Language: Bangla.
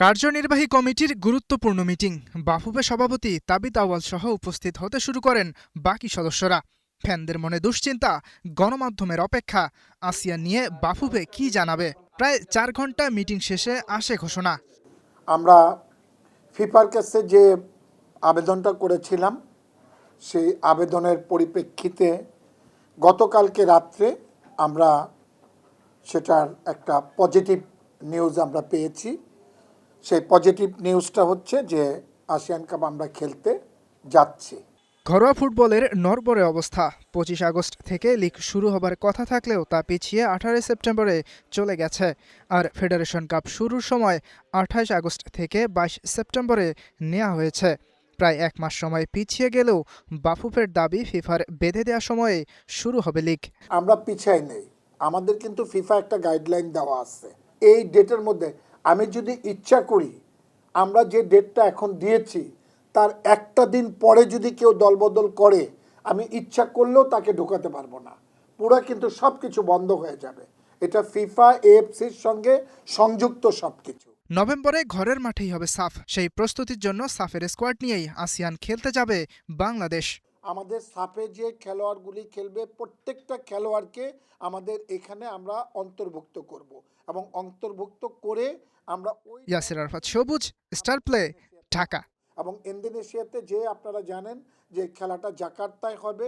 কার্যনির্বাহী কমিটির গুরুত্বপূর্ণ মিটিং। বাফুফে সভাপতি তাবিথ আউয়াল সহ উপস্থিত হতে শুরু করেন বাকি সদস্যরা। ফ্যানদের মনে দুশ্চিন্তা, গণমাধ্যমের অপেক্ষা আসিয়ান নিয়ে বাফুফে কি জানাবে। প্রায় 4 ঘন্টা মিটিং শেষে আসে ঘোষণা। আমরা ফিফার কাছে যে আবেদনটা করেছিলাম সেই আবেদনের পরিপ্রেক্ষিতে গতকালকে রাত্রে আমরা সেটার একটা পজিটিভ নিউজ আমরা পেয়েছি। সেই পজিটিভ নিউজটা হচ্ছে যে আসিয়ান কাপ আমরা খেলতে যাচ্ছি। ঘরোয়া ফুটবলের নড়বড়ে অবস্থা। 25 আগস্ট থেকে লিগ শুরু হবার কথা থাকলেও তা পিছিয়ে 18 সেপ্টেম্বরে চলে গেছে। আর ফেডারেশন কাপ শুরুর সময় 28 আগস্ট থেকে 22 সেপ্টেম্বরে নেওয়া হয়েছে। প্রায় 1 মাস সময় পিছিয়ে গেলেও বাফুফের দাবি ফিফার বেঁধে দেওয়া সময়ে শুরু হবে লিগ। আমরা পিছাই নেই, আমাদের কিন্তু ফিফা একটা গাইডলাইন দেওয়া আছে। এই ডেটের মধ্যে আমি যদি ইচ্ছা করি, আমরা যে ডেটটা এখন দিয়েছি তার একটা দিন পরে যদি কেউ দলবদল করে, আমি ইচ্ছা করলেও তাকে ঢোকাতে পারবো না। পুরা কিন্তু সব কিছু বন্ধ হয়ে যাবে। এটা ফিফা এএফসির সঙ্গে সংযুক্ত সবকিছু। নভেম্বরে ঘরের মাঠেই হবে সাফ। সেই প্রস্তুতির জন্য সাফের স্কোয়াড নিয়েই আসিয়ান খেলতে যাবে বাংলাদেশ। আমাদের সাফে যে খেলোয়াড়গুলি খেলবে প্রত্যেকটা খেলোয়াড়কে আমাদের এখানে আমরা অন্তর্ভুক্ত করব এবং অন্তর্ভুক্ত করে আমরা ওই ইয়াসির আরাফাত সবুজ, স্টার প্লে, ঢাকা। এবং ইন্দোনেশিয়াতে যে আপনারা জানেন যে খেলাটা জাকার্তায় হবে।